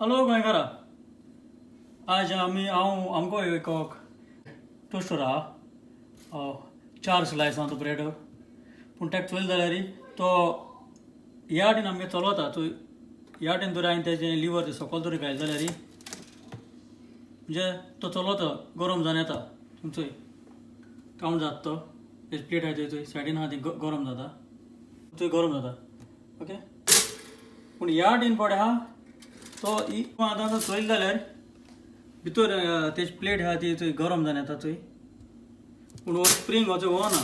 Hello गोंयकारा. आज आमको एक टोस्टर आहा 4 स्लायसां तो ब्रेड पूण ताका चोयलें जाल्यार तो ह्या वाटेन आमगे चलवता तो ह्या वाटेन जर हांवें तेजें लिवर सकयल जर घायलें जाल्यार म्हणजे तो चलवता गरम जावन येता थंय कावंट जाता तो तेजी प्लेट आहा थंय सायडीन आहा ती गरम जाता थंय गरम जाता. ओके पूण ह्या वाटेन पडे आहा तो आतां तो चोयलें जाल्यार भितर तेजी प्लेट आहा ती थंय गरम जावन येता थंय पूण हो स्प्रींग हो ना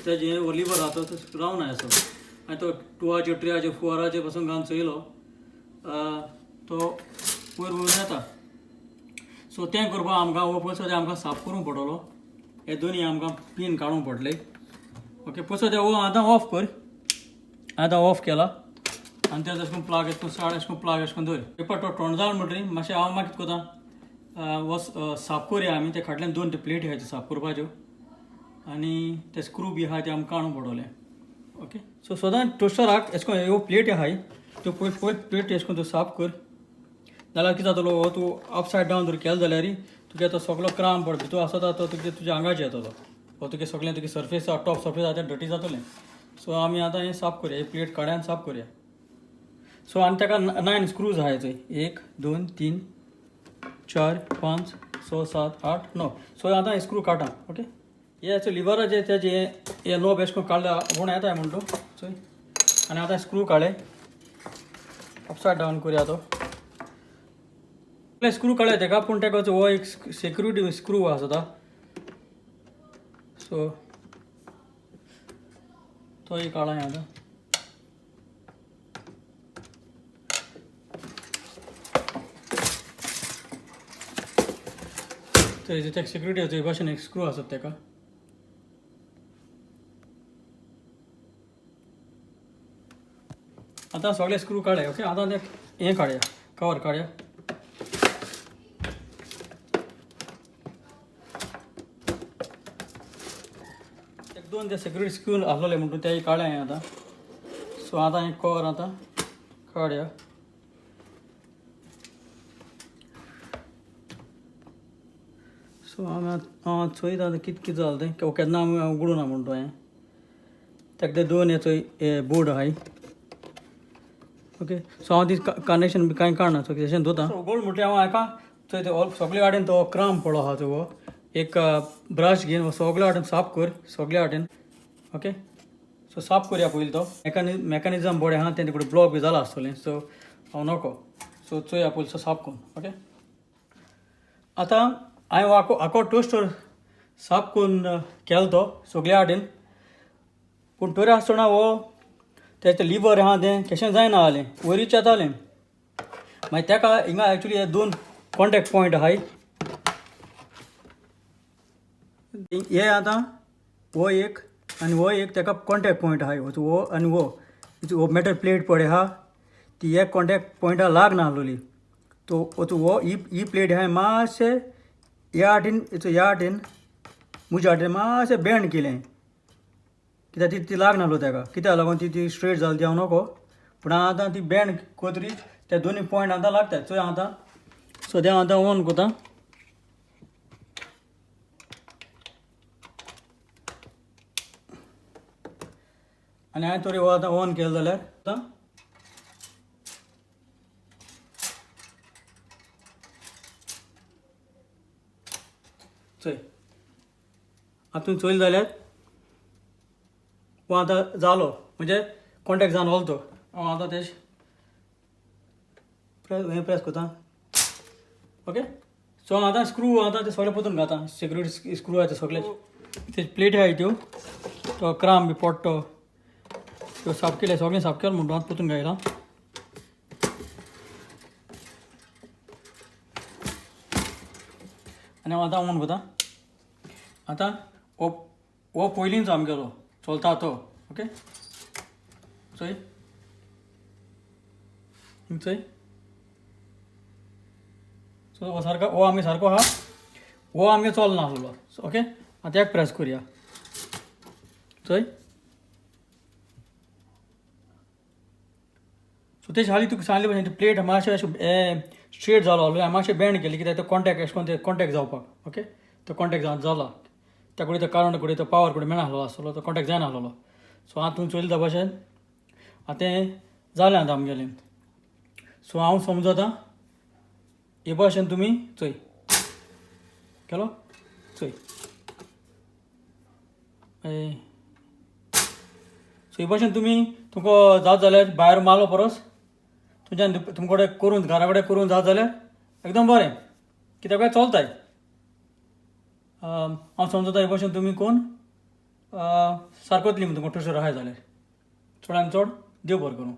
तेजें हो लिवर आहा तो रावना असो आनी तो 2 3 4 पासून घालून चोयलो तो वयर वयर येता. सो तें करपाक आमकां हो पयसो आमकां साफ करूंक पडटलो. हे दोनी आमकां पीन काडूंक पडटले. ओके पयसो ते आतां ऑफ कर. आतां ऑफ केला आनी तें अशें करून प्लाग अशें करून साड अशें करून प्लाग अशें करून दवर. पेपर तो थंड जावन म्हणटरी मातशें हांव कितें कोता हो साफ करुया आमी ते फाटल्यान 2 प्लेटी आहा त्यो साफ करपाच्यो आनी ते स्क्रू बी आहा ते आमकां काडूंक पडटले. ओके सो सदां टोस्टराक अशें करून ह्यो प्लेटी आहाय त्यो पयली प्लेटी अशें करून तूं साफ कर जाल्यार कितें जातलो हो तूं अपसायड डावन जर केलो जाल्यार तुगे तो सगळो क्राम पड भितर आसता तो तुज्या आंगाचेर येतलो हो तुगे सगळें तुगे सर्फेस टॉप सर्फेस आहा तें डटी जातलें. सो आमी आतां हें साफ करुया ही प्लेट काडया आनी साफ करुया. सो आनी ताका 9 स्क्रूज आहाय थंय 1 2 3 4 5 6 7 8 9. सो आतां हे स्क्रू काडटा. ओके हे लिवराचे तेजे हे नोब अशें करून काडल्या कोण येताय म्हण तूं चोय आनी आतां स्क्रू काडले अपसायड डावन करुया तो स्क्रू काडले तेका पूण तेका हो एक सेक्युरिटी स्क्रू आसता सो तोय काडा आतां. तेका सेक्युरिटी भाशेन एक स्क्रू आसता तेका आतां सगळे स्क्रू काडले. ओके आतां ते हें काडया कवर काडया. एक 2 ते सेक्युरिटी स्क्रू आसलेले म्हणून ते काडले हांवें आतां. सो आतां हें कवर आतां काडया. सो हांव चोयता आतां कितें जालें तें केन्ना उगडूं ना म्हणटा हांवें ताका ते 2 हे बोर्ड आहाय. ओके सो हांव ती कनेक्शन बी कांय काडना सो तशें दवरता. गोल्ड म्हणटा हांव हाका थंय ते सगळे वाटेन तो क्राम पडलो आहा तो एक ब्रश घेवन सगळे वाटेन साफ कर सगळे वाटेन. ओके सो साफ करुया पयलीं तो मेकॅनिझम बरें आहा तें तिकडे ब्लॉक बी जालां आसतलें सो हांव नोको सो चोया पयलीं साफ करून. ओके आतां हांवें आको टोस्टर साफ करून केलो तो सगळे वाटेन पूण तरी आसतना हो तेजें लिवर आहा तें कशें जायना जालें वयरीच येतालें मागीर तेका हिंगा एक्चुली हे 2 कॉन्टेक्ट पॉयंट आहाय. हे आतां हो एक आनी हो एक तेका कॉन्टेक्ट पॉयंट आहाय हो आनी हो मेटल प्लेट पळय आहा ती एक कॉन्टेक्ट पॉयंटाक लागना आसलोली तो हो ही प्लेट हांवें मातशें ह्या वाटेन म्हज्या वाटेन मातशें बेंड केलें कित्याक ती लागना आसलो तेका कित्याक लागून ती स्ट्रेट जाली ती हांव नोको पूण आतां ती बेंड कोतरी ते दोनी पॉयंट आतां लागतात. सो आतां सद्या आतां ऑन कोता आनी हांवें तरी हो आतां ऑन केलो जाल्यार आतां चोय आतां चोयलें जाल्यार हो आतां जालो म्हणजे कॉन्टेक्ट जावन वलो तो हांव आतां ते प्रेस कोता. ओके सो आतां स्क्रू आतां ते सगळे पोतून घाता सेक्युरिटी स्क्रू आहा ते सगळे ते प्लेटी आहाय त्यो तो क्राम बी पडटो त्यो साफ केले सगळें साफ केलो म्हणून आतां पोतून घायला. आनी हांव आतां ऑन कोता. आतां हो पयलींचो आमगेलो चलता तो. ओके चोय चोय सो हो सारको हो आमी सारको आहा हो आमगे चलना आसलो. ओके आतां एक प्रेस करुया चोय सो तेच्या हाली तुका सांगले भशेन प्लेट मातशें अशें स्ट्रेट जालो आसलो हांवें मातशें बेंड केली कित्याक तो कॉन्टॅक्ट अशें करून ते कॉन्टॅक्ट जावपाक ओके तो कॉन्टॅक्ट जाला त्या कडेन तो कारण कडेन तो पावर कडेन मेळनासलो आसलो तो कॉन्टॅक्ट जायनासलो सो हांव तुमी चलता भशेन आतां तें जालें आतां आमगेलें सो हांव समजता हे भशेन तुमी चोय केलो चोय सो हे भशेन तुमी तुमकां जात जाल्यार भायर मारलो परस तुमच्यान तुमचे कडेन करून घरा कडेन करून जात जाल्यार एकदम बरें कित्याक काय चलताय हांव समजता हे भशेन तुमी कोण सारको दिली तुमकां टुसर आहाय जाल्यार चडान चड देव बरें करूं